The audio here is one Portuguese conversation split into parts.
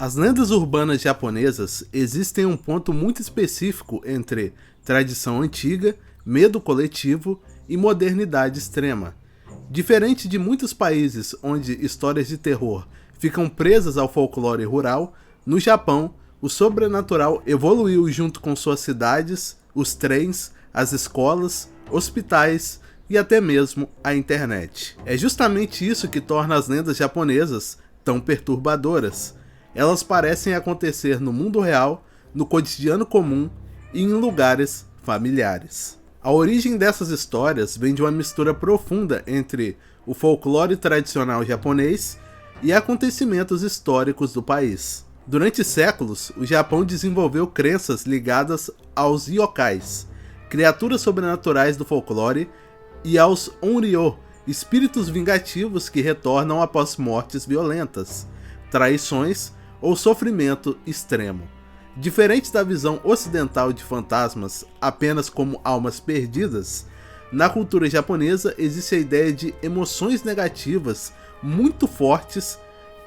As lendas urbanas japonesas existem um ponto muito específico entre tradição antiga, medo coletivo e modernidade extrema. Diferente de muitos países onde histórias de terror ficam presas ao folclore rural, no Japão, o sobrenatural evoluiu junto com suas cidades, os trens, as escolas, hospitais e até mesmo a internet. É justamente isso que torna as lendas japonesas tão perturbadoras. Elas parecem acontecer no mundo real, no cotidiano comum e em lugares familiares. A origem dessas histórias vem de uma mistura profunda entre o folclore tradicional japonês e acontecimentos históricos do país. Durante séculos, o Japão desenvolveu crenças ligadas aos yokais, criaturas sobrenaturais do folclore, e aos onryo, espíritos vingativos que retornam após mortes violentas, traições ou sofrimento extremo. Diferente da visão ocidental de fantasmas apenas como almas perdidas, na cultura japonesa existe a ideia de emoções negativas muito fortes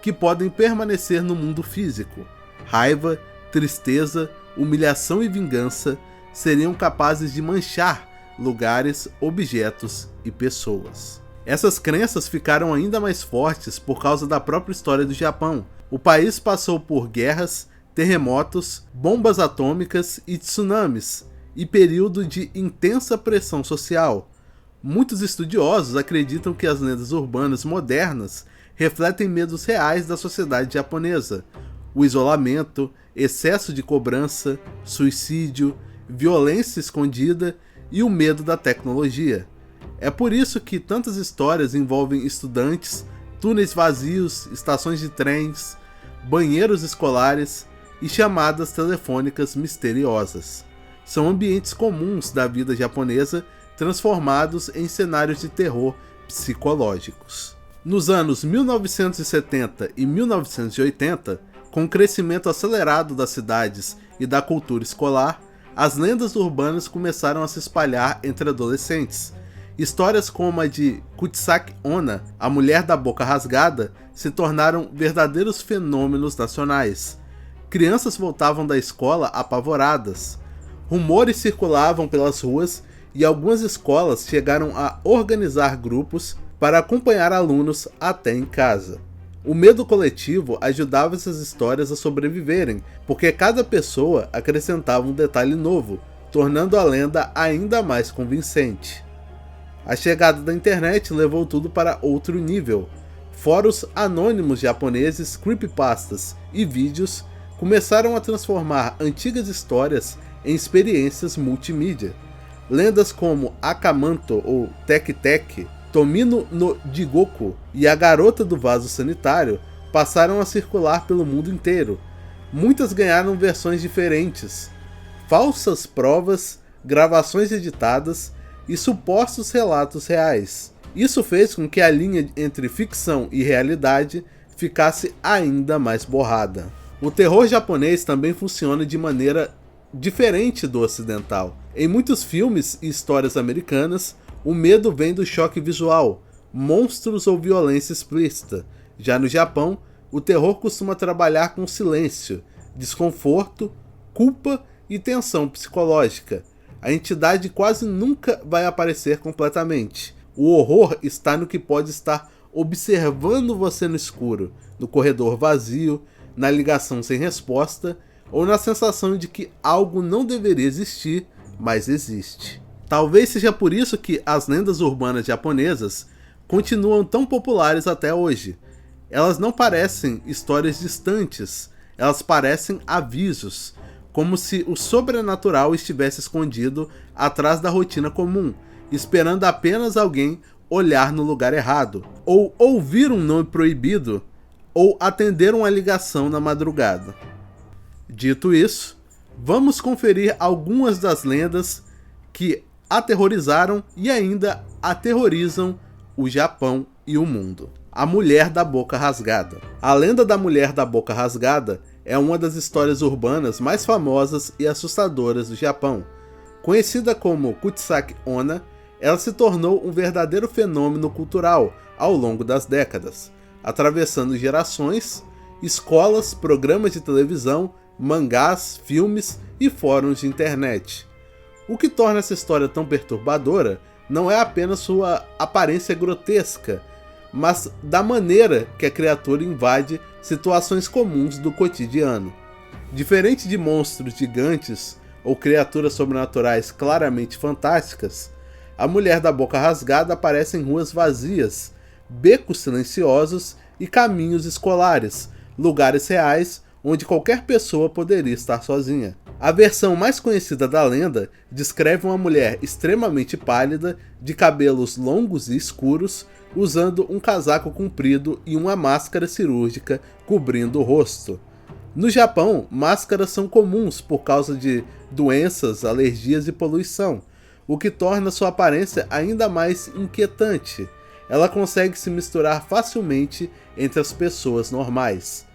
que podem permanecer no mundo físico. Raiva, tristeza, humilhação e vingança seriam capazes de manchar lugares, objetos e pessoas. Essas crenças ficaram ainda mais fortes por causa da própria história do Japão. O país passou por guerras, terremotos, bombas atômicas e tsunamis, e período de intensa pressão social. Muitos estudiosos acreditam que as lendas urbanas modernas refletem medos reais da sociedade japonesa: o isolamento, excesso de cobrança, suicídio, violência escondida e o medo da tecnologia. É por isso que tantas histórias envolvem estudantes, túneis vazios, estações de trens, banheiros escolares e chamadas telefônicas misteriosas. São ambientes comuns da vida japonesa transformados em cenários de terror psicológicos. Nos anos 1970 e 1980, com o crescimento acelerado das cidades e da cultura escolar, as lendas urbanas começaram a se espalhar entre adolescentes. Histórias como a de Kuchisake Onna, a mulher da boca rasgada, se tornaram verdadeiros fenômenos nacionais. Crianças voltavam da escola apavoradas. Rumores circulavam pelas ruas e algumas escolas chegaram a organizar grupos para acompanhar alunos até em casa. O medo coletivo ajudava essas histórias a sobreviverem, porque cada pessoa acrescentava um detalhe novo, tornando a lenda ainda mais convincente. A chegada da internet levou tudo para outro nível. Fóruns anônimos japoneses, creepypastas e vídeos começaram a transformar antigas histórias em experiências multimídia. Lendas como Akamanto ou Tek Tek, Tomino no Jigoku e a Garota do Vaso Sanitário passaram a circular pelo mundo inteiro. Muitas ganharam versões diferentes, falsas provas, gravações editadas e supostos relatos reais. Isso fez com que a linha entre ficção e realidade ficasse ainda mais borrada. O terror japonês também funciona de maneira diferente do ocidental. Em muitos filmes e histórias americanas, o medo vem do choque visual, monstros ou violência explícita. Já no Japão, o terror costuma trabalhar com silêncio, desconforto, culpa e tensão psicológica. A entidade quase nunca vai aparecer completamente. O horror está no que pode estar observando você no escuro, no corredor vazio, na ligação sem resposta ou na sensação de que algo não deveria existir, mas existe. Talvez seja por isso que as lendas urbanas japonesas continuam tão populares até hoje. Elas não parecem histórias distantes, elas parecem avisos, como se o sobrenatural estivesse escondido atrás da rotina comum, esperando apenas alguém olhar no lugar errado, ou ouvir um nome proibido, ou atender uma ligação na madrugada. Dito isso, vamos conferir algumas das lendas que aterrorizaram e ainda aterrorizam o Japão e o mundo. A Mulher da Boca Rasgada. A lenda da Mulher da Boca Rasgada é uma das histórias urbanas mais famosas e assustadoras do Japão. Conhecida como Kuchisake Onna, ela se tornou um verdadeiro fenômeno cultural ao longo das décadas, atravessando gerações escolas, programas de televisão, mangás, filmes e fóruns de internet. O que torna essa história tão perturbadora não é apenas sua aparência grotesca, mas da maneira que a criatura invade situações comuns do cotidiano. Diferente de monstros gigantes ou criaturas sobrenaturais claramente fantásticas, a mulher da boca rasgada aparece em ruas vazias, becos silenciosos e caminhos escolares, lugares reais onde qualquer pessoa poderia estar sozinha. A versão mais conhecida da lenda descreve uma mulher extremamente pálida, de cabelos longos e escuros, usando um casaco comprido e uma máscara cirúrgica cobrindo o rosto. No Japão, máscaras são comuns por causa de doenças, alergias e poluição, o que torna sua aparência ainda mais inquietante. Ela consegue se misturar facilmente entre as pessoas normais.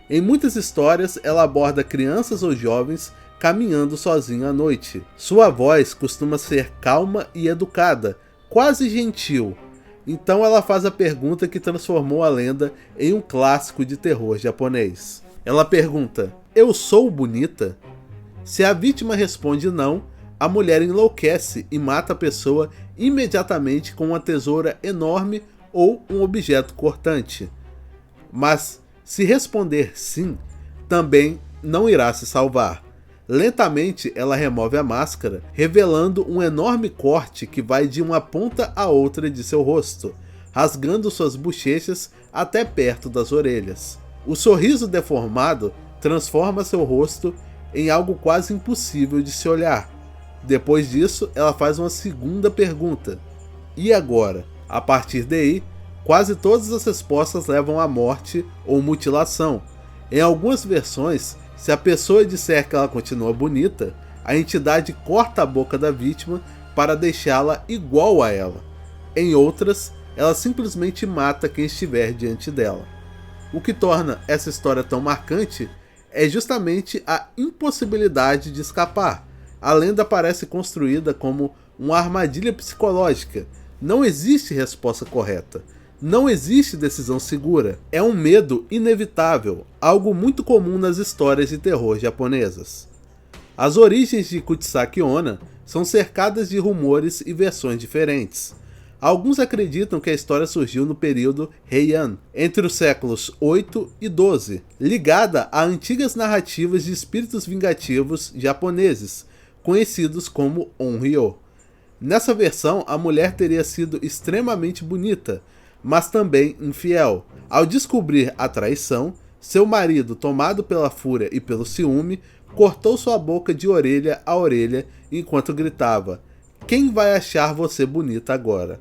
Em muitas histórias, ela aborda crianças ou jovens caminhando sozinho à noite. Sua voz costuma ser calma e educada, quase gentil. Então ela faz a pergunta que transformou a lenda em um clássico de terror japonês. Ela pergunta: "Eu sou bonita?" Se a vítima responde não, a mulher enlouquece e mata a pessoa imediatamente com uma tesoura enorme ou um objeto cortante. Mas, se responder sim, também não irá se salvar. Lentamente, ela remove a máscara, revelando um enorme corte que vai de uma ponta à outra de seu rosto, rasgando suas bochechas até perto das orelhas. O sorriso deformado transforma seu rosto em algo quase impossível de se olhar. Depois disso, ela faz uma segunda pergunta: "E agora?" A partir daí, quase todas as respostas levam à morte ou mutilação. Em algumas versões, se a pessoa disser que ela continua bonita, a entidade corta a boca da vítima para deixá-la igual a ela. Em outras, ela simplesmente mata quem estiver diante dela. O que torna essa história tão marcante é justamente a impossibilidade de escapar. A lenda parece construída como uma armadilha psicológica. Não existe resposta correta. Não existe decisão segura. É um medo inevitável, algo muito comum nas histórias de terror japonesas. As origens de Kuchisake Onna são cercadas de rumores e versões diferentes. Alguns acreditam que a história surgiu no período Heian, entre os séculos 8 e 12, ligada a antigas narrativas de espíritos vingativos japoneses, conhecidos como Onryo. Nessa versão, a mulher teria sido extremamente bonita, mas também infiel. Ao descobrir a traição, seu marido, tomado pela fúria e pelo ciúme, cortou sua boca de orelha a orelha enquanto gritava: "Quem vai achar você bonita agora?"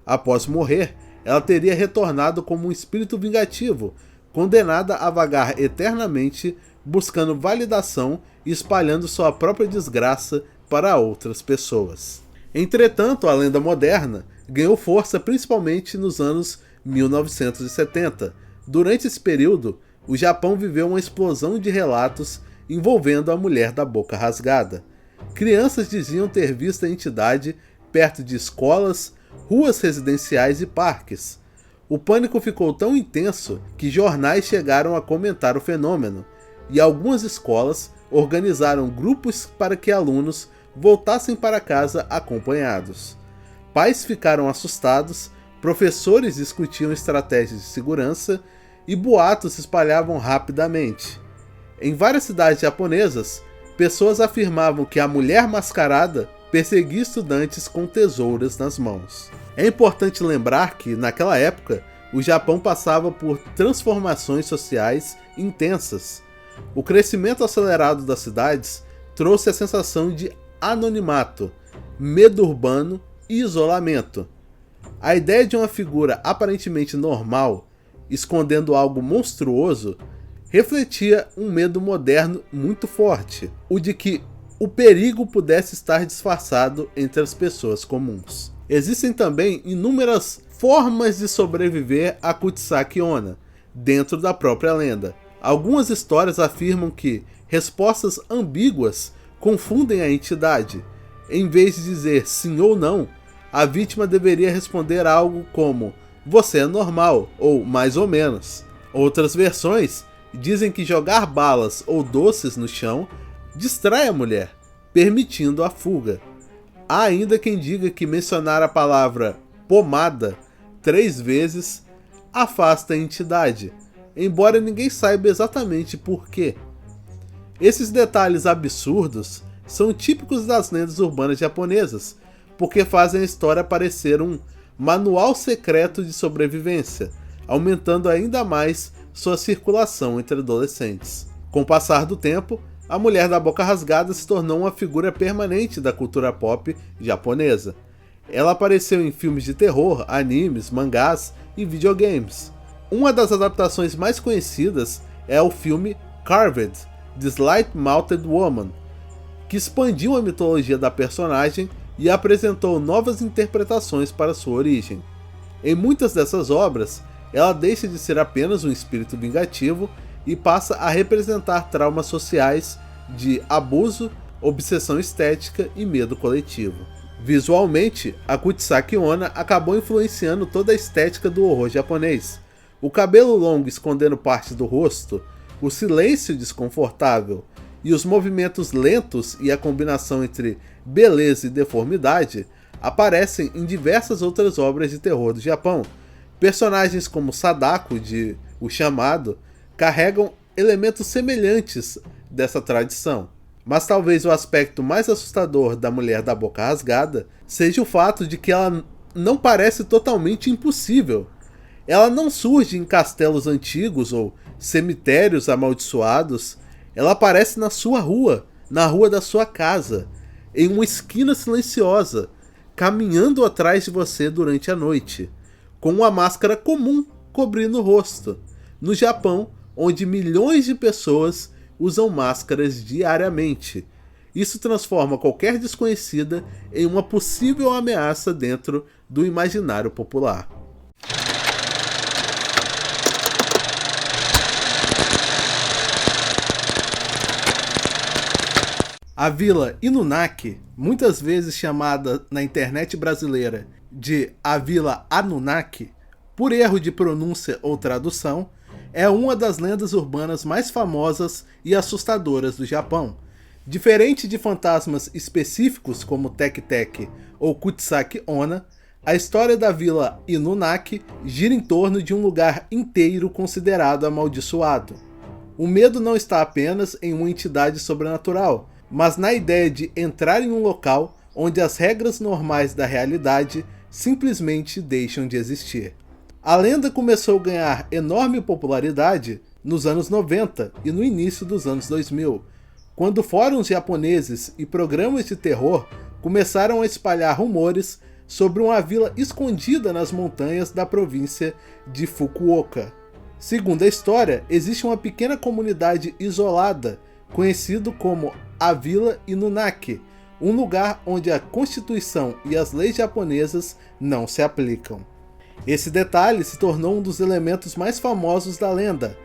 Após morrer, ela teria retornado como um espírito vingativo, condenada a vagar eternamente, buscando validação e espalhando sua própria desgraça para outras pessoas. Entretanto, a lenda moderna ganhou força principalmente nos anos 1970. Durante esse período, o Japão viveu uma explosão de relatos envolvendo a mulher da boca rasgada. Crianças diziam ter visto a entidade perto de escolas, ruas residenciais e parques. O pânico ficou tão intenso que jornais chegaram a comentar o fenômeno, e algumas escolas organizaram grupos para que alunos voltassem para casa acompanhados. Pais ficaram assustados, professores discutiam estratégias de segurança e boatos se espalhavam rapidamente. Em várias cidades japonesas, pessoas afirmavam que a mulher mascarada perseguia estudantes com tesouras nas mãos. É importante lembrar que, naquela época, o Japão passava por transformações sociais intensas. O crescimento acelerado das cidades trouxe a sensação de anonimato, medo urbano e isolamento. A ideia de uma figura aparentemente normal, escondendo algo monstruoso, refletia um medo moderno muito forte, o de que o perigo pudesse estar disfarçado entre as pessoas comuns. Existem também inúmeras formas de sobreviver a Kuchisake Onna, dentro da própria lenda. Algumas histórias afirmam que respostas ambíguas confundem a entidade. Em vez de dizer sim ou não, a vítima deveria responder algo como "você é normal" ou "mais ou menos". Outras versões Dizem que jogar balas ou doces no chão distrai a mulher, permitindo a fuga. Há ainda quem diga que mencionar a palavra pomada 3 vezes afasta a entidade, embora ninguém saiba exatamente por quê. Esses detalhes absurdos são típicos das lendas urbanas japonesas, porque fazem a história parecer um manual secreto de sobrevivência, aumentando ainda mais sua circulação entre adolescentes. Com o passar do tempo, a mulher da boca rasgada se tornou uma figura permanente da cultura pop japonesa. Ela apareceu em filmes de terror, animes, mangás e videogames. Uma das adaptações mais conhecidas é o filme Carved, The Slight-Mouthed Woman, que expandiu a mitologia da personagem e apresentou novas interpretações para sua origem. Em muitas dessas obras, ela deixa de ser apenas um espírito vingativo e passa a representar traumas sociais de abuso, obsessão estética e medo coletivo. Visualmente, a Kuchisake Onna acabou influenciando toda a estética do horror japonês. O cabelo longo escondendo parte do rosto, o silêncio desconfortável e os movimentos lentos e a combinação entre beleza e deformidade aparecem em diversas outras obras de terror do Japão. Personagens como Sadako, de O Chamado, carregam elementos semelhantes dessa tradição. Mas talvez o aspecto mais assustador da mulher da boca rasgada seja o fato de que ela não parece totalmente impossível. Ela não surge em castelos antigos ou cemitérios amaldiçoados. Ela aparece na sua rua, na rua da sua casa, em uma esquina silenciosa, caminhando atrás de você durante a noite, com uma máscara comum cobrindo o rosto, no Japão, onde milhões de pessoas usam máscaras diariamente. Isso transforma qualquer desconhecida em uma possível ameaça dentro do imaginário popular. A Vila Inunaki, muitas vezes chamada na internet brasileira de a Vila Anunnaki, por erro de pronúncia ou tradução, é uma das lendas urbanas mais famosas e assustadoras do Japão. Diferente de fantasmas específicos como Tek-Tek ou Kuchisake Onna, a história da Vila Inunaki gira em torno de um lugar inteiro considerado amaldiçoado. O medo não está apenas em uma entidade sobrenatural, mas na ideia de entrar em um local onde as regras normais da realidade simplesmente deixam de existir. A lenda começou a ganhar enorme popularidade nos anos 90 e no início dos anos 2000, quando fóruns japoneses e programas de terror começaram a espalhar rumores sobre uma vila escondida nas montanhas da província de Fukuoka. Segundo a história, existe uma pequena comunidade isolada, conhecido como a Vila Inunaki, um lugar onde a Constituição e as leis japonesas não se aplicam. Esse detalhe se tornou um dos elementos mais famosos da lenda.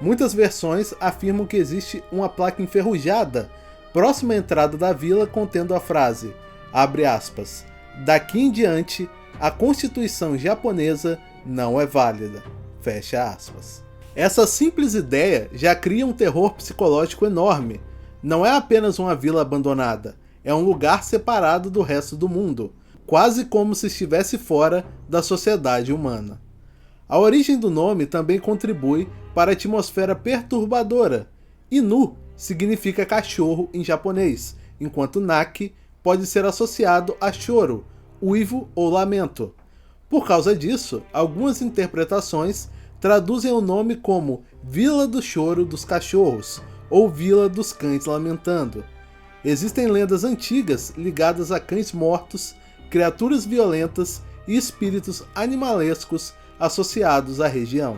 Muitas versões afirmam que existe uma placa enferrujada próxima à entrada da vila contendo a frase, abre aspas, daqui em diante, a Constituição japonesa não é válida, fecha aspas. Essa simples ideia já cria um terror psicológico enorme. Não é apenas uma vila abandonada, é um lugar separado do resto do mundo, quase como se estivesse fora da sociedade humana. A origem do nome também contribui para a atmosfera perturbadora. Inu significa cachorro em japonês, enquanto Naki pode ser associado a choro, uivo ou lamento. Por causa disso, algumas interpretações traduzem o nome como Vila do Choro dos Cachorros ou Vila dos Cães Lamentando. Existem lendas antigas ligadas a cães mortos, criaturas violentas e espíritos animalescos associados à região.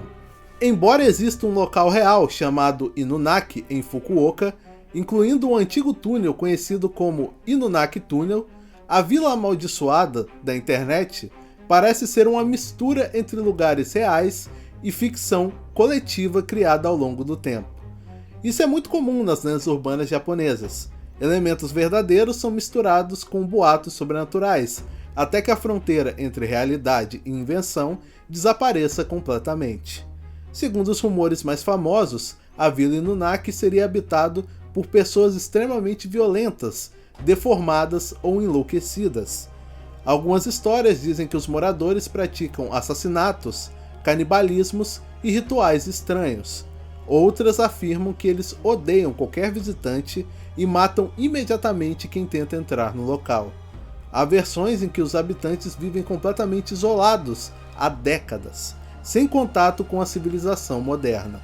Embora exista um local real chamado Inunaki em Fukuoka, incluindo um antigo túnel conhecido como Inunaki Tunnel, a Vila Amaldiçoada da internet parece ser uma mistura entre lugares reais e ficção coletiva criada ao longo do tempo. Isso é muito comum nas lendas urbanas japonesas. Elementos verdadeiros são misturados com boatos sobrenaturais, até que a fronteira entre realidade e invenção desapareça completamente. Segundo os rumores mais famosos, a Vila Inunaki seria habitado por pessoas extremamente violentas, deformadas ou enlouquecidas. Algumas histórias dizem que os moradores praticam assassinatos, canibalismos e rituais estranhos. Outras afirmam que eles odeiam qualquer visitante e matam imediatamente quem tenta entrar no local. Há versões em que os habitantes vivem completamente isolados há décadas, sem contato com a civilização moderna.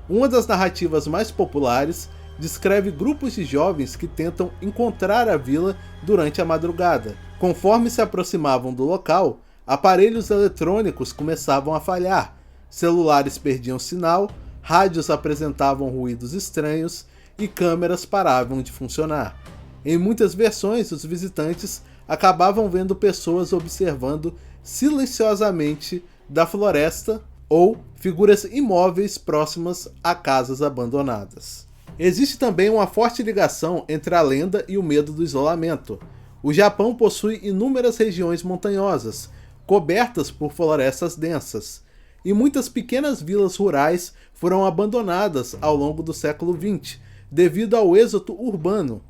Uma das narrativas mais populares descreve grupos de jovens que tentam encontrar a vila durante a madrugada. Conforme se aproximavam do local, aparelhos eletrônicos começavam a falhar, celulares perdiam sinal, rádios apresentavam ruídos estranhos e câmeras paravam de funcionar. Em muitas versões, os visitantes acabavam vendo pessoas observando silenciosamente da floresta ou figuras imóveis próximas a casas abandonadas. Existe também uma forte ligação entre a lenda e o medo do isolamento. O Japão possui inúmeras regiões montanhosas, cobertas por florestas densas, e muitas pequenas vilas rurais foram abandonadas ao longo do século XX, devido ao êxodo urbano.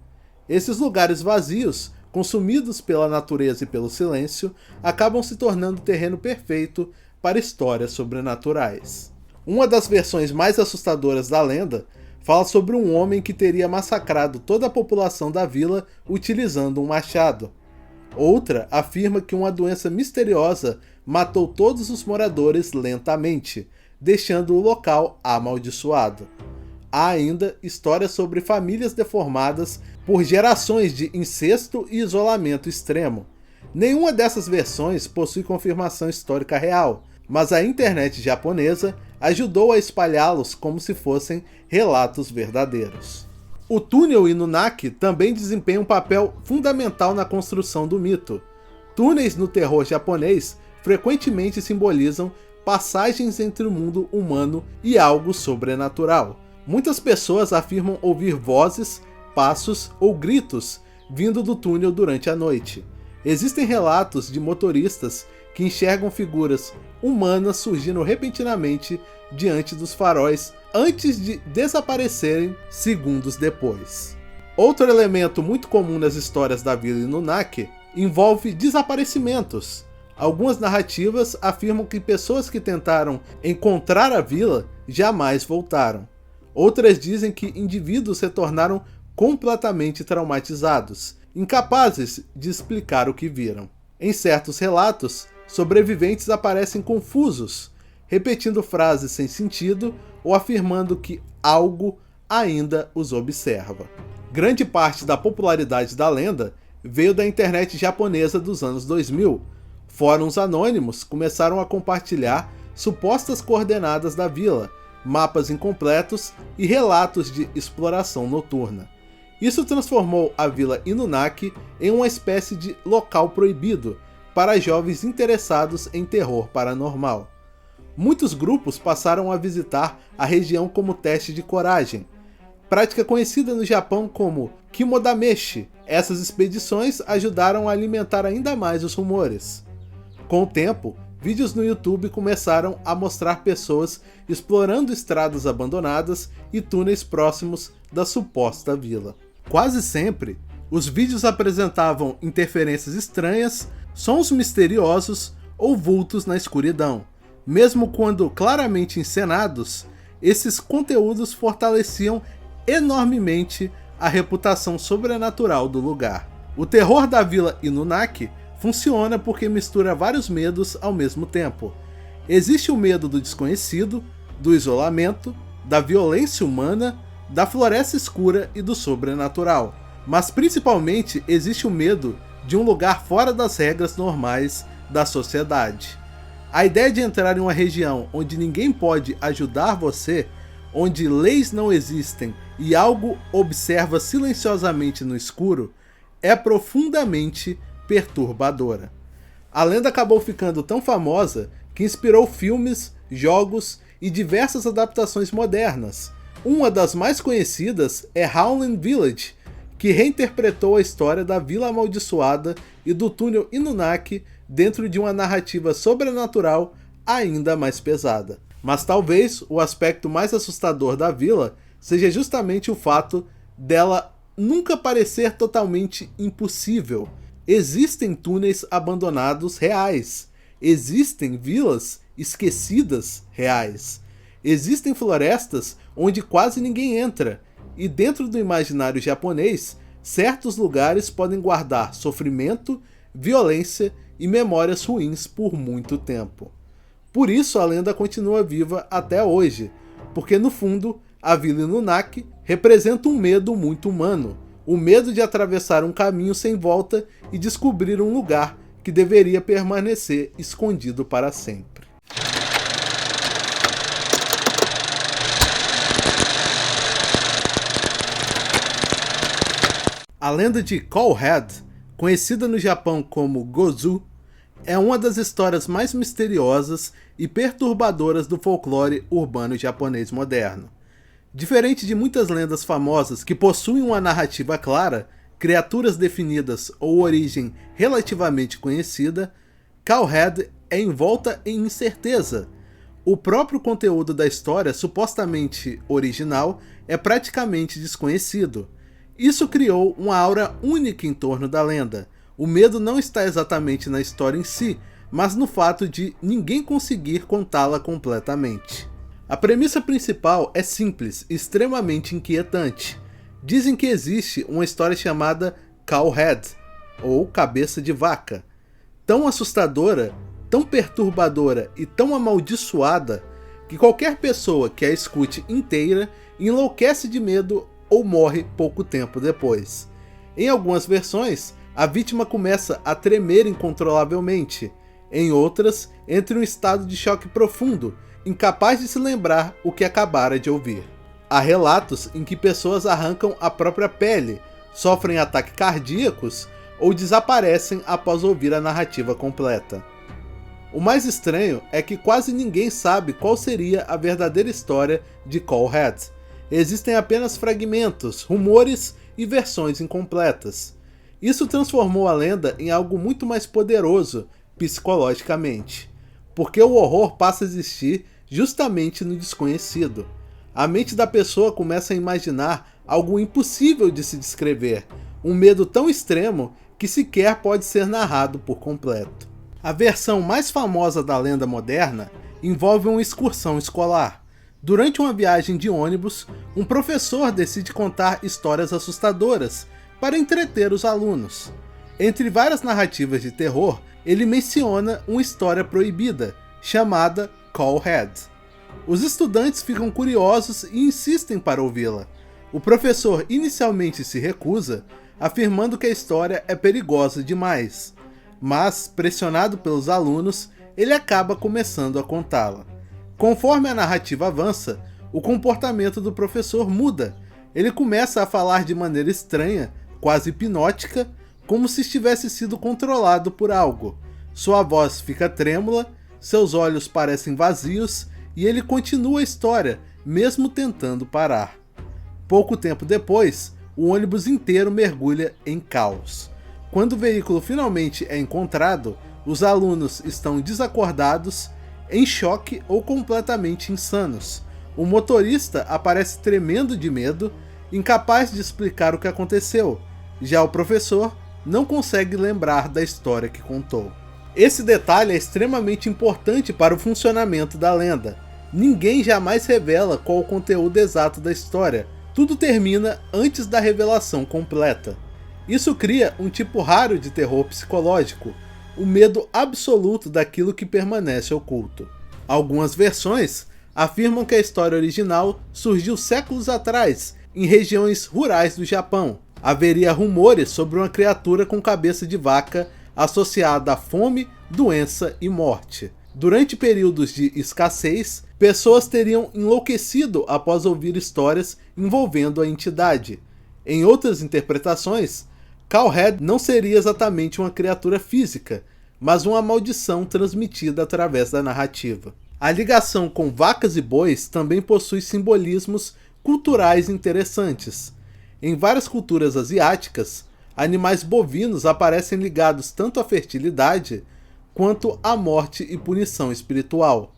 Esses lugares vazios, consumidos pela natureza e pelo silêncio, acabam se tornando terreno perfeito para histórias sobrenaturais. Uma das versões mais assustadoras da lenda fala sobre um homem que teria massacrado toda a população da vila utilizando um machado. Outra afirma que uma doença misteriosa matou todos os moradores lentamente, deixando o local amaldiçoado. Há ainda histórias sobre famílias deformadas por gerações de incesto e isolamento extremo. Nenhuma dessas versões possui confirmação histórica real, mas a internet japonesa ajudou a espalhá-los como se fossem relatos verdadeiros. O túnel Inunaki também desempenha um papel fundamental na construção do mito. Túneis no terror japonês frequentemente simbolizam passagens entre o mundo humano e algo sobrenatural. Muitas pessoas afirmam ouvir vozes, passos ou gritos vindo do túnel durante a noite. Existem relatos de motoristas que enxergam figuras humanas surgindo repentinamente diante dos faróis antes de desaparecerem segundos depois. Outro elemento muito comum nas histórias da Vila Inunaki envolve desaparecimentos. Algumas narrativas afirmam que pessoas que tentaram encontrar a vila jamais voltaram. Outras dizem que indivíduos se tornaram completamente traumatizados, incapazes de explicar o que viram. Em certos relatos, sobreviventes aparecem confusos, repetindo frases sem sentido ou afirmando que algo ainda os observa. Grande parte da popularidade da lenda veio da internet japonesa dos anos 2000. Fóruns anônimos começaram a compartilhar supostas coordenadas da vila, mapas incompletos e relatos de exploração noturna. Isso transformou a Vila Inunaki em uma espécie de local proibido para jovens interessados em terror paranormal. Muitos grupos passaram a visitar a região como teste de coragem, prática conhecida no Japão como Kimodameshi. Essas expedições ajudaram a alimentar ainda mais os rumores. Com o tempo, vídeos no YouTube começaram a mostrar pessoas explorando estradas abandonadas e túneis próximos da suposta vila. Quase sempre, os vídeos apresentavam interferências estranhas, sons misteriosos ou vultos na escuridão. Mesmo quando claramente encenados, esses conteúdos fortaleciam enormemente a reputação sobrenatural do lugar. O terror da Vila Inunaki funciona porque mistura vários medos ao mesmo tempo. Existe o medo do desconhecido, do isolamento, da violência humana, da floresta escura e do sobrenatural. Mas principalmente existe o medo de um lugar fora das regras normais da sociedade. A ideia de entrar em uma região onde ninguém pode ajudar você, onde leis não existem e algo observa silenciosamente no escuro, é profundamente perturbadora. A lenda acabou ficando tão famosa que inspirou filmes, jogos e diversas adaptações modernas. Uma das mais conhecidas é Howlin' Village, que reinterpretou a história da Vila Amaldiçoada e do túnel Inunaki dentro de uma narrativa sobrenatural ainda mais pesada. Mas talvez o aspecto mais assustador da vila seja justamente o fato dela nunca parecer totalmente impossível. Existem túneis abandonados reais. Existem vilas esquecidas reais. Existem florestas onde quase ninguém entra. E dentro do imaginário japonês, certos lugares podem guardar sofrimento, violência e memórias ruins por muito tempo. Por isso a lenda continua viva até hoje, porque no fundo, a Vila Inunaki representa um medo muito humano, o medo de atravessar um caminho sem volta e descobrir um lugar que deveria permanecer escondido para sempre. A lenda de Cowhead, conhecida no Japão como Gozu, é uma das histórias mais misteriosas e perturbadoras do folclore urbano japonês moderno. Diferente de muitas lendas famosas que possuem uma narrativa clara, criaturas definidas ou origem relativamente conhecida, Cowhead é envolta em incerteza. O próprio conteúdo da história supostamente original é praticamente desconhecido. Isso criou uma aura única em torno da lenda. O medo não está exatamente na história em si, mas no fato de ninguém conseguir contá-la completamente. A premissa principal é simples e extremamente inquietante. Dizem que existe uma história chamada Cowhead, ou Cabeça de Vaca, tão assustadora, tão perturbadora e tão amaldiçoada que qualquer pessoa que a escute inteira enlouquece de medo ou morre pouco tempo depois. Em algumas versões, a vítima começa a tremer incontrolavelmente. Em outras, entra em um estado de choque profundo, incapaz de se lembrar o que acabara de ouvir. Há relatos em que pessoas arrancam a própria pele, sofrem ataques cardíacos ou desaparecem após ouvir a narrativa completa. O mais estranho é que quase ninguém sabe qual seria a verdadeira história de Cowhead. Existem apenas fragmentos, rumores e versões incompletas. Isso transformou a lenda em algo muito mais poderoso psicologicamente, porque o horror passa a existir justamente no desconhecido. A mente da pessoa começa a imaginar algo impossível de se descrever, um medo tão extremo que sequer pode ser narrado por completo. A versão mais famosa da lenda moderna envolve uma excursão escolar. Durante uma viagem de ônibus, um professor decide contar histórias assustadoras para entreter os alunos. Entre várias narrativas de terror, ele menciona uma história proibida, chamada Cowhead. Os estudantes ficam curiosos e insistem para ouvi-la. O professor inicialmente se recusa, afirmando que a história é perigosa demais, mas, pressionado pelos alunos, ele acaba começando a contá-la. Conforme a narrativa avança, o comportamento do professor muda. Ele começa a falar de maneira estranha, quase hipnótica, como se estivesse sido controlado por algo. Sua voz fica trêmula, seus olhos parecem vazios e ele continua a história, mesmo tentando parar. Pouco tempo depois, o ônibus inteiro mergulha em caos. Quando o veículo finalmente é encontrado, os alunos estão desacordados, em choque ou completamente insanos. O motorista aparece tremendo de medo, incapaz de explicar o que aconteceu. Já o professor não consegue lembrar da história que contou. Esse detalhe é extremamente importante para o funcionamento da lenda. Ninguém jamais revela qual o conteúdo exato da história. Tudo termina antes da revelação completa. Isso cria um tipo raro de terror psicológico, o medo absoluto daquilo que permanece oculto. Algumas versões afirmam que a história original surgiu séculos atrás, em regiões rurais do Japão. Haveria rumores sobre uma criatura com cabeça de vaca associada à fome, doença e morte. Durante períodos de escassez, pessoas teriam enlouquecido após ouvir histórias envolvendo a entidade. Em outras interpretações, Cowhead não seria exatamente uma criatura física, mas uma maldição transmitida através da narrativa. A ligação com vacas e bois também possui simbolismos culturais interessantes. Em várias culturas asiáticas, animais bovinos aparecem ligados tanto à fertilidade quanto à morte e punição espiritual.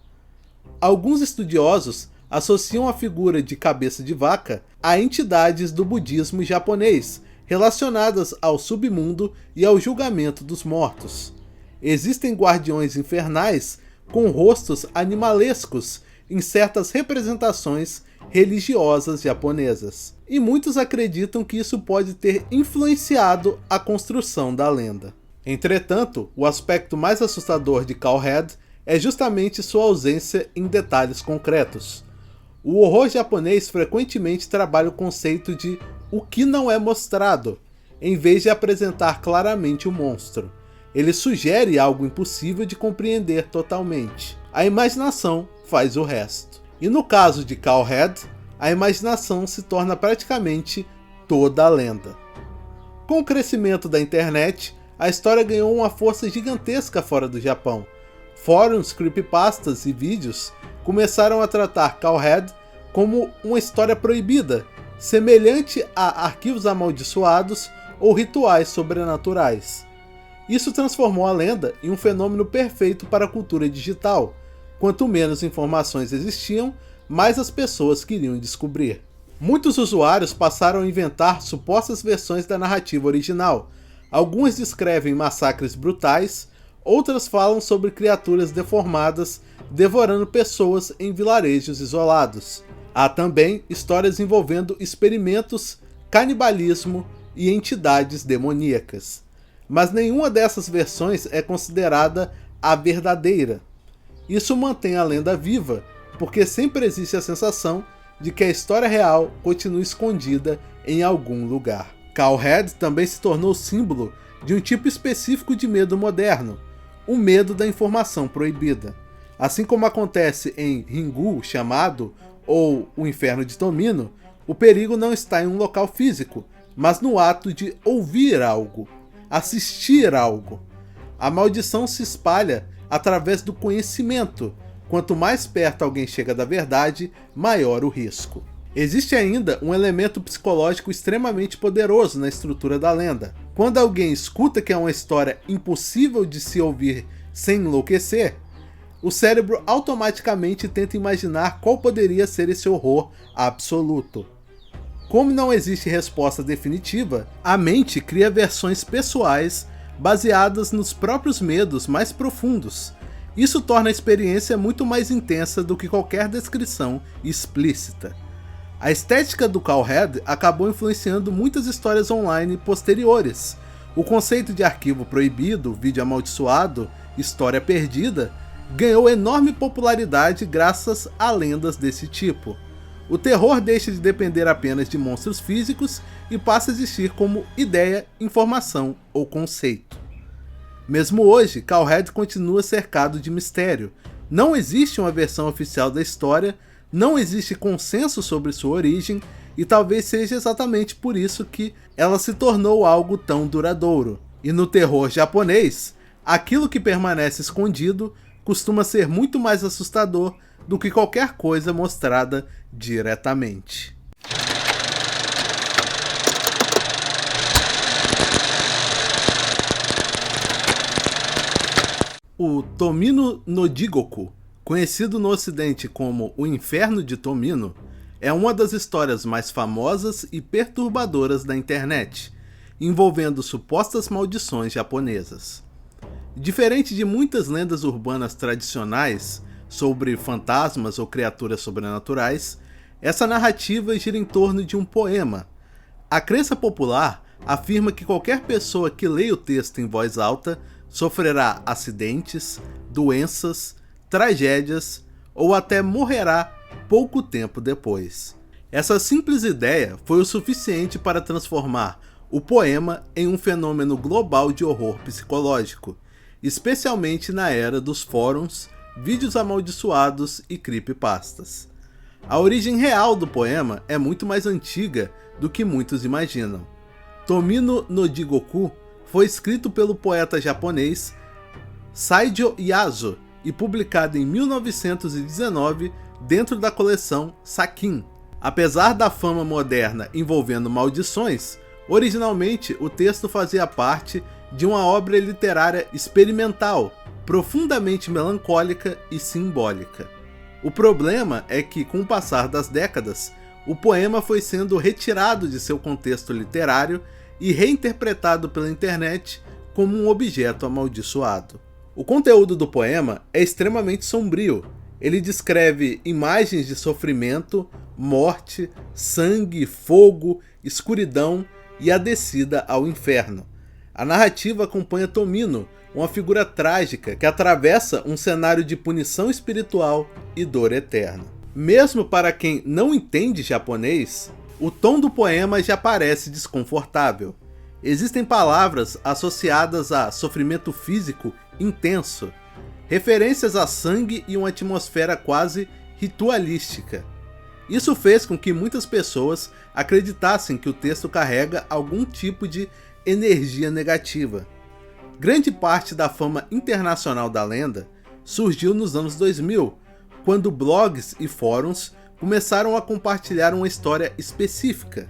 Alguns estudiosos associam a figura de cabeça de vaca a entidades do budismo japonês, relacionadas ao submundo e ao julgamento dos mortos. Existem guardiões infernais com rostos animalescos em certas representações religiosas japonesas, e muitos acreditam que isso pode ter influenciado a construção da lenda. Entretanto, o aspecto mais assustador de Cowhead é justamente sua ausência em detalhes concretos. O horror japonês frequentemente trabalha o conceito de o que não é mostrado, em vez de apresentar claramente o monstro. Ele sugere algo impossível de compreender totalmente. A imaginação faz o resto. E no caso de Cowhead, a imaginação se torna praticamente toda a lenda. Com o crescimento da internet, a história ganhou uma força gigantesca fora do Japão. Fóruns, creepypastas e vídeos começaram a tratar Cowhead como uma história proibida, semelhante a arquivos amaldiçoados ou rituais sobrenaturais. Isso transformou a lenda em um fenômeno perfeito para a cultura digital. Quanto menos informações existiam, mais as pessoas queriam descobrir. Muitos usuários passaram a inventar supostas versões da narrativa original. Algumas descrevem massacres brutais, outras falam sobre criaturas deformadas devorando pessoas em vilarejos isolados. Há também histórias envolvendo experimentos, canibalismo e entidades demoníacas. Mas nenhuma dessas versões é considerada a verdadeira. Isso mantém a lenda viva, porque sempre existe a sensação de que a história real continua escondida em algum lugar. Cowhead também se tornou símbolo de um tipo específico de medo moderno, o medo da informação proibida. Assim como acontece em Ringu Chamado ou O Inferno de Tomino, o perigo não está em um local físico, mas no ato de ouvir algo, assistir algo. A maldição se espalha através do conhecimento. Quanto mais perto alguém chega da verdade, maior o risco. Existe ainda um elemento psicológico extremamente poderoso na estrutura da lenda. Quando alguém escuta que é uma história impossível de se ouvir sem enlouquecer, o cérebro automaticamente tenta imaginar qual poderia ser esse horror absoluto. Como não existe resposta definitiva, a mente cria versões pessoais baseadas nos próprios medos mais profundos. Isso torna a experiência muito mais intensa do que qualquer descrição explícita. A estética do Cowhead acabou influenciando muitas histórias online posteriores. O conceito de arquivo proibido, vídeo amaldiçoado, história perdida, ganhou enorme popularidade graças a lendas desse tipo. O terror deixa de depender apenas de monstros físicos e passa a existir como ideia, informação ou conceito. Mesmo hoje, Cowhead continua cercado de mistério. Não existe uma versão oficial da história, não existe consenso sobre sua origem, e talvez seja exatamente por isso que ela se tornou algo tão duradouro. E no terror japonês, aquilo que permanece escondido costuma ser muito mais assustador do que qualquer coisa mostrada diretamente. O Tomino no Jigoku, conhecido no ocidente como o Inferno de Tomino, é uma das histórias mais famosas e perturbadoras da internet, envolvendo supostas maldições japonesas. Diferente de muitas lendas urbanas tradicionais sobre fantasmas ou criaturas sobrenaturais, essa narrativa gira em torno de um poema. A crença popular afirma que qualquer pessoa que leia o texto em voz alta sofrerá acidentes, doenças, tragédias ou até morrerá pouco tempo depois. Essa simples ideia foi o suficiente para transformar o poema em um fenômeno global de horror psicológico, especialmente na era dos fóruns, vídeos amaldiçoados e creepypastas. A origem real do poema é muito mais antiga do que muitos imaginam. Tomino no Jigoku foi escrito pelo poeta japonês Saijo Yasu e publicado em 1919 dentro da coleção Sakin. Apesar da fama moderna envolvendo maldições, originalmente o texto fazia parte de uma obra literária experimental, profundamente melancólica e simbólica. O problema é que, com o passar das décadas, o poema foi sendo retirado de seu contexto literário e reinterpretado pela internet como um objeto amaldiçoado. O conteúdo do poema é extremamente sombrio. Ele descreve imagens de sofrimento, morte, sangue, fogo, escuridão e a descida ao inferno. A narrativa acompanha Tomino, uma figura trágica que atravessa um cenário de punição espiritual e dor eterna. Mesmo para quem não entende japonês, o tom do poema já parece desconfortável. Existem palavras associadas a sofrimento físico intenso, referências a sangue e uma atmosfera quase ritualística. Isso fez com que muitas pessoas acreditassem que o texto carrega algum tipo de energia negativa. Grande parte da fama internacional da lenda surgiu nos anos 2000, quando blogs e fóruns começaram a compartilhar uma história específica.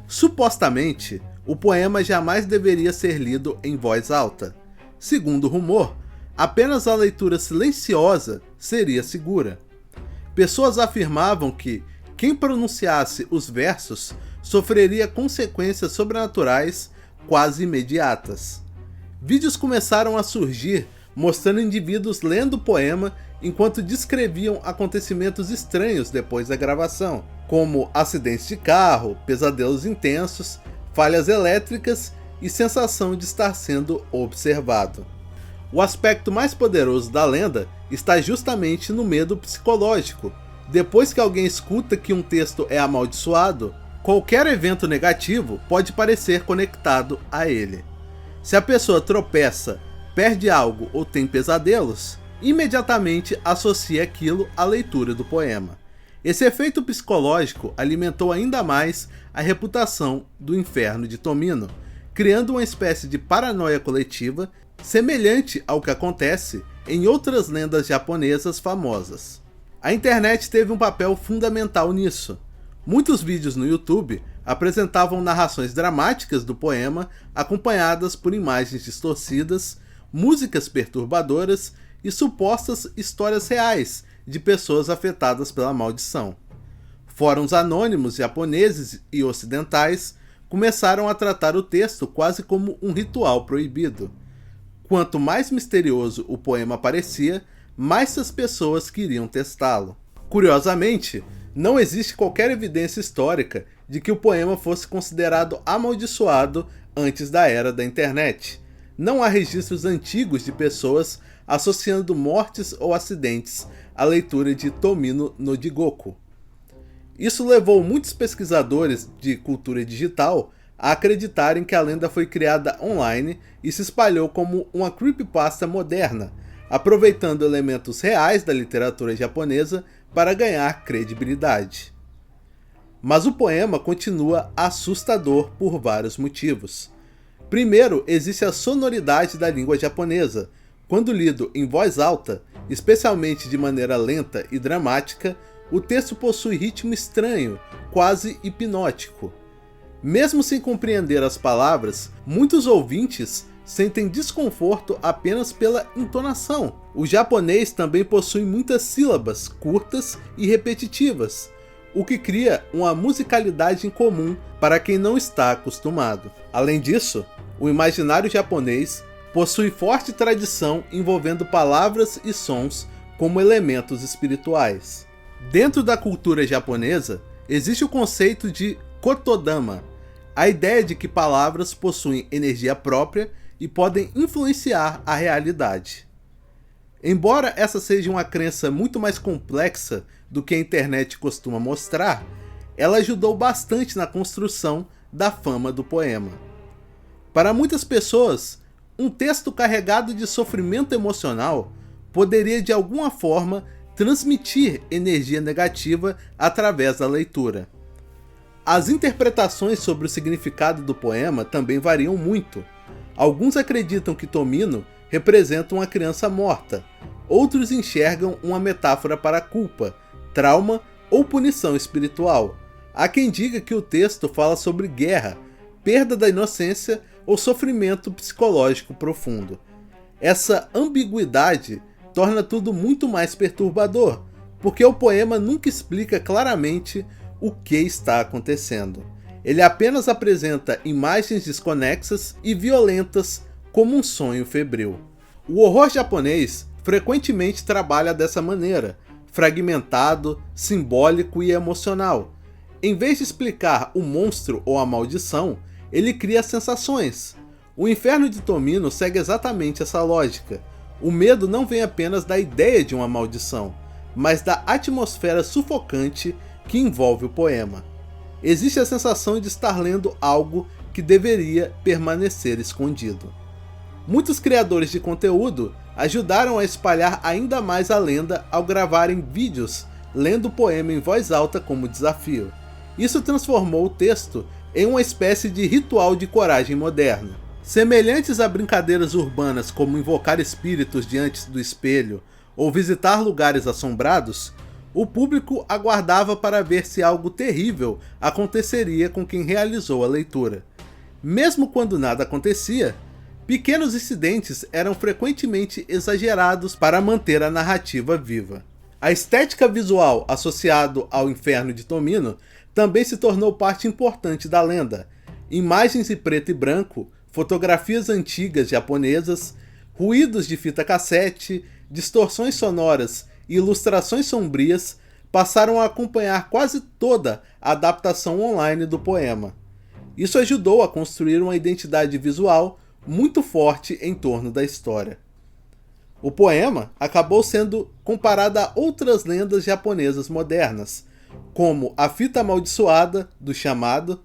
Supostamente, o poema jamais deveria ser lido em voz alta. Segundo o rumor, apenas a leitura silenciosa seria segura. Pessoas afirmavam que quem pronunciasse os versos sofreria consequências sobrenaturais quase imediatas. Vídeos começaram a surgir mostrando indivíduos lendo o poema enquanto descreviam acontecimentos estranhos depois da gravação, como acidentes de carro, pesadelos intensos, falhas elétricas e sensação de estar sendo observado. O aspecto mais poderoso da lenda está justamente no medo psicológico. Depois que alguém escuta que um texto é amaldiçoado, qualquer evento negativo pode parecer conectado a ele. Se a pessoa tropeça, perde algo ou tem pesadelos, imediatamente associa aquilo à leitura do poema. Esse efeito psicológico alimentou ainda mais a reputação do inferno de Tomino, criando uma espécie de paranoia coletiva semelhante ao que acontece em outras lendas japonesas famosas. A internet teve um papel fundamental nisso. Muitos vídeos no YouTube apresentavam narrações dramáticas do poema, acompanhadas por imagens distorcidas, músicas perturbadoras e supostas histórias reais de pessoas afetadas pela maldição. Fóruns anônimos japoneses e ocidentais começaram a tratar o texto quase como um ritual proibido. Quanto mais misterioso o poema parecia, mais as pessoas queriam testá-lo. Curiosamente, não existe qualquer evidência histórica de que o poema fosse considerado amaldiçoado antes da era da internet. Não há registros antigos de pessoas associando mortes ou acidentes à leitura de Tomino no Jigoku. Isso levou muitos pesquisadores de cultura digital a acreditarem que a lenda foi criada online e se espalhou como uma creepypasta moderna, aproveitando elementos reais da literatura japonesa para ganhar credibilidade. Mas o poema continua assustador por vários motivos. Primeiro, existe a sonoridade da língua japonesa. Quando lido em voz alta, especialmente de maneira lenta e dramática, o texto possui ritmo estranho, quase hipnótico. Mesmo sem compreender as palavras, muitos ouvintes sentem desconforto apenas pela entonação. O japonês também possui muitas sílabas curtas e repetitivas, o que cria uma musicalidade incomum para quem não está acostumado. Além disso, o imaginário japonês possui forte tradição envolvendo palavras e sons como elementos espirituais. Dentro da cultura japonesa, existe o conceito de kotodama, a ideia de que palavras possuem energia própria e podem influenciar a realidade. Embora essa seja uma crença muito mais complexa do que a internet costuma mostrar, ela ajudou bastante na construção da fama do poema. Para muitas pessoas, um texto carregado de sofrimento emocional poderia de alguma forma transmitir energia negativa através da leitura. As interpretações sobre o significado do poema também variam muito. Alguns acreditam que Tomino representa uma criança morta, outros enxergam uma metáfora para culpa, trauma ou punição espiritual. Há quem diga que o texto fala sobre guerra, perda da inocência ou sofrimento psicológico profundo. Essa ambiguidade torna tudo muito mais perturbador, porque o poema nunca explica claramente o que está acontecendo. Ele apenas apresenta imagens desconexas e violentas como um sonho febril. O horror japonês frequentemente trabalha dessa maneira, fragmentado, simbólico e emocional. Em vez de explicar o monstro ou a maldição, ele cria sensações. O Inferno de Tomino segue exatamente essa lógica. O medo não vem apenas da ideia de uma maldição, mas da atmosfera sufocante que envolve o poema. Existe a sensação de estar lendo algo que deveria permanecer escondido. Muitos criadores de conteúdo ajudaram a espalhar ainda mais a lenda ao gravarem vídeos lendo o poema em voz alta como desafio. Isso transformou o texto em uma espécie de ritual de coragem moderna. Semelhantes a brincadeiras urbanas como invocar espíritos diante do espelho ou visitar lugares assombrados, o público aguardava para ver se algo terrível aconteceria com quem realizou a leitura. Mesmo quando nada acontecia, pequenos incidentes eram frequentemente exagerados para manter a narrativa viva. A estética visual associada ao Inferno de Tomino também se tornou parte importante da lenda. Imagens em preto e branco, fotografias antigas japonesas, ruídos de fita cassete, distorções sonoras e ilustrações sombrias passaram a acompanhar quase toda a adaptação online do poema. Isso ajudou a construir uma identidade visual muito forte em torno da história. O poema acabou sendo comparado a outras lendas japonesas modernas, como a fita amaldiçoada do chamado.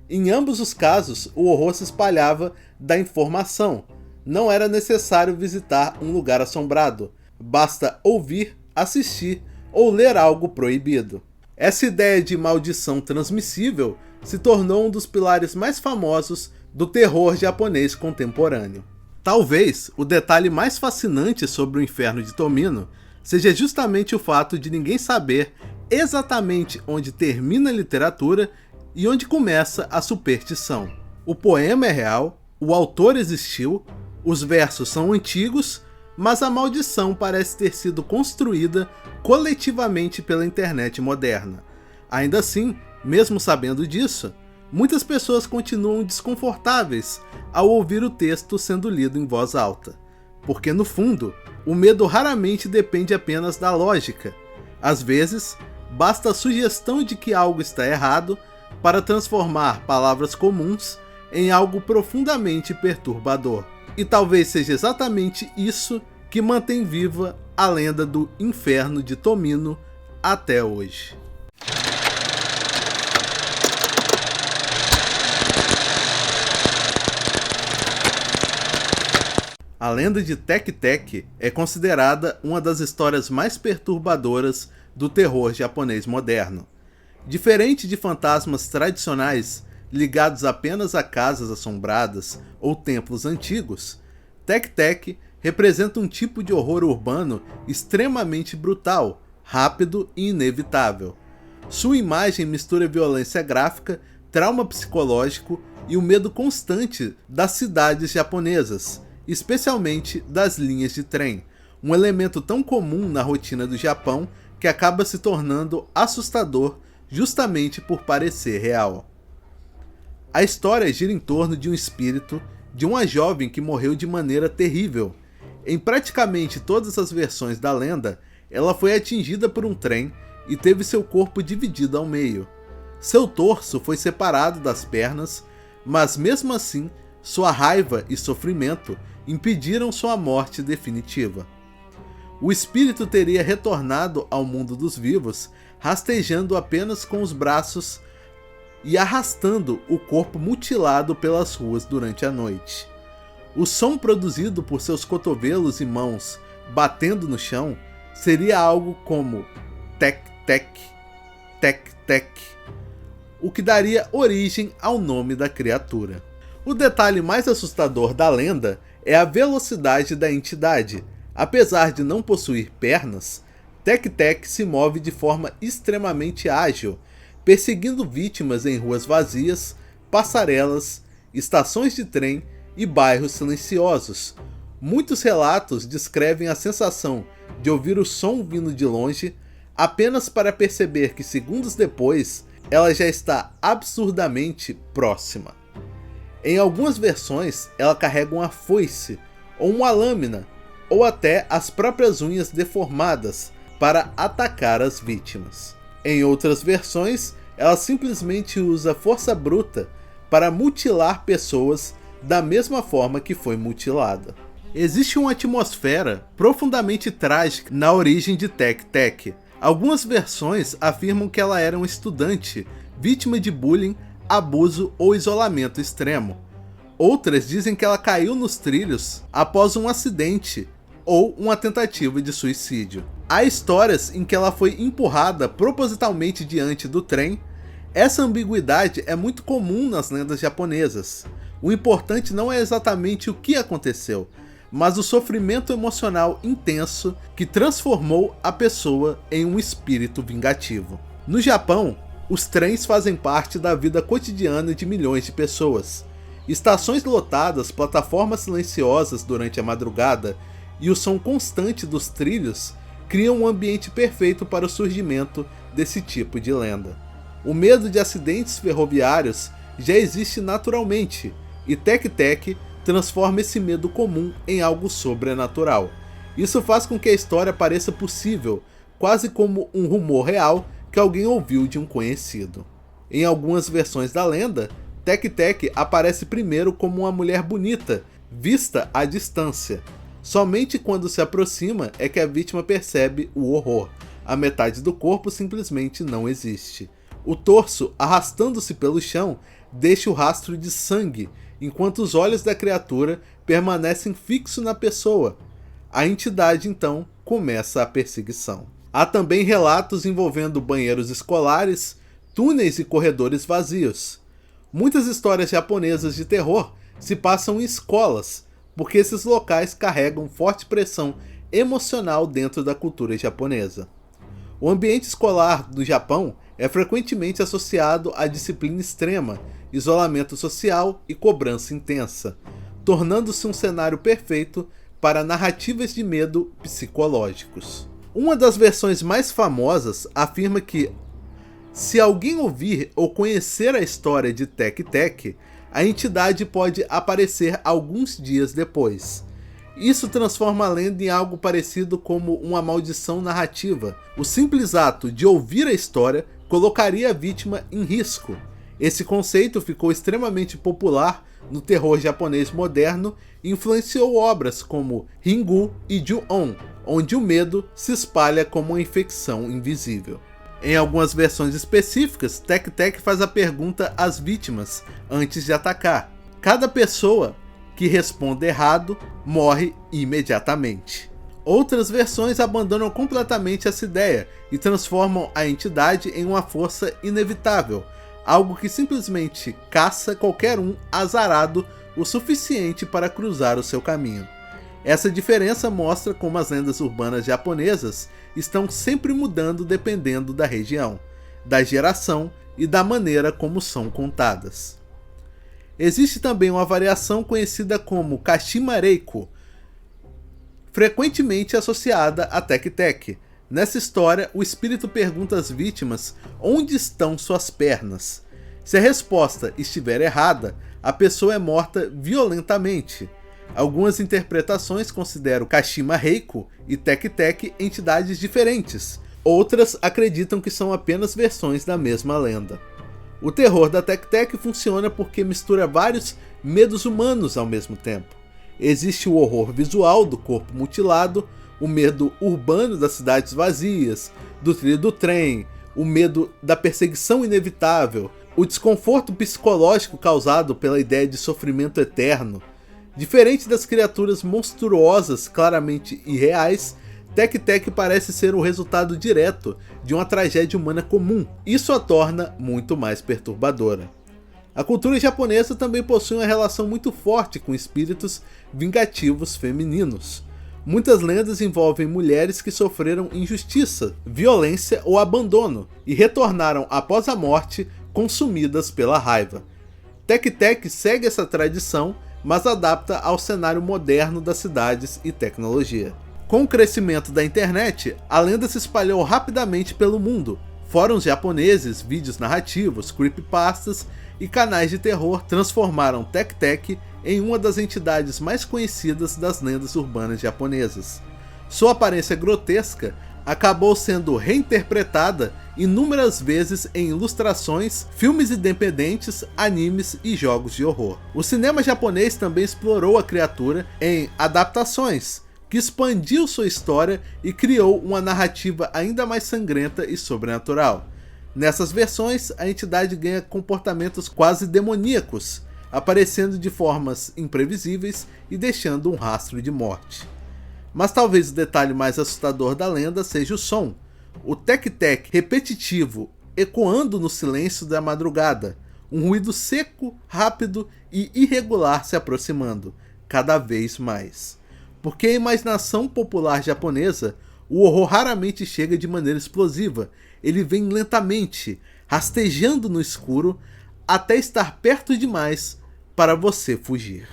Em ambos os casos, o horror se espalhava da informação. Não era necessário visitar um lugar assombrado, basta ouvir, assistir ou ler algo proibido. Essa ideia de maldição transmissível se tornou um dos pilares mais famosos do terror japonês contemporâneo. Talvez o detalhe mais fascinante sobre o Inferno de Tomino seja justamente o fato de ninguém saber exatamente onde termina a literatura e onde começa a superstição. O poema é real, o autor existiu, os versos são antigos, mas a maldição parece ter sido construída coletivamente pela internet moderna. Ainda assim, mesmo sabendo disso, muitas pessoas continuam desconfortáveis ao ouvir o texto sendo lido em voz alta. Porque no fundo, o medo raramente depende apenas da lógica. Às vezes, basta a sugestão de que algo está errado para transformar palavras comuns em algo profundamente perturbador. E talvez seja exatamente isso que mantém viva a lenda do Inferno de Tomino até hoje. A lenda de Tek Tek é considerada uma das histórias mais perturbadoras do terror japonês moderno. Diferente de fantasmas tradicionais ligados apenas a casas assombradas ou templos antigos, Tek Tek representa um tipo de horror urbano extremamente brutal, rápido e inevitável. Sua imagem mistura violência gráfica, trauma psicológico e o medo constante das cidades japonesas, especialmente das linhas de trem, um elemento tão comum na rotina do Japão que acaba se tornando assustador justamente por parecer real. A história gira em torno de um espírito de uma jovem que morreu de maneira terrível. Em praticamente todas as versões da lenda, ela foi atingida por um trem e teve seu corpo dividido ao meio. Seu torso foi separado das pernas, mas mesmo assim, sua raiva e sofrimento impediram sua morte definitiva. O espírito teria retornado ao mundo dos vivos, rastejando apenas com os braços e arrastando o corpo mutilado pelas ruas durante a noite. O som produzido por seus cotovelos e mãos batendo no chão seria algo como tec tec, tec tec, o que daria origem ao nome da criatura. O detalhe mais assustador da lenda é a velocidade da entidade. Apesar de não possuir pernas, Tek Tek se move de forma extremamente ágil, perseguindo vítimas em ruas vazias, passarelas, estações de trem e bairros silenciosos. Muitos relatos descrevem a sensação de ouvir o som vindo de longe, apenas para perceber que segundos depois ela já está absurdamente próxima. Em algumas versões, ela carrega uma foice, ou uma lâmina, ou até as próprias unhas deformadas para atacar as vítimas. Em outras versões, ela simplesmente usa força bruta para mutilar pessoas da mesma forma que foi mutilada. Existe uma atmosfera profundamente trágica na origem de Tec Tec. Algumas versões afirmam que ela era um estudante vítima de bullying, abuso ou isolamento extremo. Outras dizem que ela caiu nos trilhos após um acidente ou uma tentativa de suicídio. Há histórias em que ela foi empurrada propositalmente diante do trem. Essa ambiguidade é muito comum nas lendas japonesas. O importante não é exatamente o que aconteceu, mas o sofrimento emocional intenso que transformou a pessoa em um espírito vingativo. No Japão, os trens fazem parte da vida cotidiana de milhões de pessoas. Estações lotadas, plataformas silenciosas durante a madrugada e o som constante dos trilhos criam um ambiente perfeito para o surgimento desse tipo de lenda. O medo de acidentes ferroviários já existe naturalmente, e Tec Tec transforma esse medo comum em algo sobrenatural. Isso faz com que a história pareça possível, quase como um rumor real que alguém ouviu de um conhecido. Em algumas versões da lenda, Tec Tec aparece primeiro como uma mulher bonita, vista à distância. Somente quando se aproxima é que a vítima percebe o horror. A metade do corpo simplesmente não existe. O torso, arrastando-se pelo chão, deixa o rastro de sangue, enquanto os olhos da criatura permanecem fixos na pessoa. A entidade, então, começa a perseguição. Há também relatos envolvendo banheiros escolares, túneis e corredores vazios. Muitas histórias japonesas de terror se passam em escolas, porque esses locais carregam forte pressão emocional dentro da cultura japonesa. O ambiente escolar do Japão é frequentemente associado à disciplina extrema, isolamento social e cobrança intensa, tornando-se um cenário perfeito para narrativas de medo psicológicos. Uma das versões mais famosas afirma que, se alguém ouvir ou conhecer a história de Tec Tec, a entidade pode aparecer alguns dias depois. Isso transforma a lenda em algo parecido como uma maldição narrativa. O simples ato de ouvir a história colocaria a vítima em risco. Esse conceito ficou extremamente popular no terror japonês moderno e influenciou obras como Ringu e Ju-on, onde o medo se espalha como uma infecção invisível. Em algumas versões específicas, Tec Tec faz a pergunta às vítimas antes de atacar. Cada pessoa que responde errado morre imediatamente. Outras versões abandonam completamente essa ideia e transformam a entidade em uma força inevitável, algo que simplesmente caça qualquer um azarado o suficiente para cruzar o seu caminho. Essa diferença mostra como as lendas urbanas japonesas estão sempre mudando dependendo da região, da geração e da maneira como são contadas. Existe também uma variação conhecida como Kashima Reiko, frequentemente associada a Tec Tec. Nessa história, o espírito pergunta às vítimas onde estão suas pernas. Se a resposta estiver errada, a pessoa é morta violentamente. Algumas interpretações consideram Kashima Reiko e Tec Tec entidades diferentes. Outras acreditam que são apenas versões da mesma lenda. O terror da Tec Tec funciona porque mistura vários medos humanos ao mesmo tempo. Existe o horror visual do corpo mutilado, o medo urbano das cidades vazias, do trilho do trem, o medo da perseguição inevitável, o desconforto psicológico causado pela ideia de sofrimento eterno. Diferente das criaturas monstruosas claramente irreais, Tec Tec parece ser o resultado direto de uma tragédia humana comum. Isso a torna muito mais perturbadora. A cultura japonesa também possui uma relação muito forte com espíritos vingativos femininos. Muitas lendas envolvem mulheres que sofreram injustiça, violência ou abandono e retornaram após a morte consumidas pela raiva. Tec Tec segue essa tradição, mas adapta ao cenário moderno das cidades e tecnologia. Com o crescimento da internet, a lenda se espalhou rapidamente pelo mundo. Fóruns japoneses, vídeos narrativos, creepypastas e canais de terror transformaram Tek-Tek em uma das entidades mais conhecidas das lendas urbanas japonesas. Sua aparência grotesca acabou sendo reinterpretada inúmeras vezes em ilustrações, filmes independentes, animes e jogos de horror. O cinema japonês também explorou a criatura em adaptações, que expandiu sua história e criou uma narrativa ainda mais sangrenta e sobrenatural. Nessas versões, a entidade ganha comportamentos quase demoníacos, aparecendo de formas imprevisíveis e deixando um rastro de morte. Mas talvez o detalhe mais assustador da lenda seja o som. O tec-tec repetitivo, ecoando no silêncio da madrugada, um ruído seco, rápido e irregular se aproximando, cada vez mais. Porque a imaginação popular japonesa, o horror raramente chega de maneira explosiva, ele vem lentamente, rastejando no escuro, até estar perto demais para você fugir.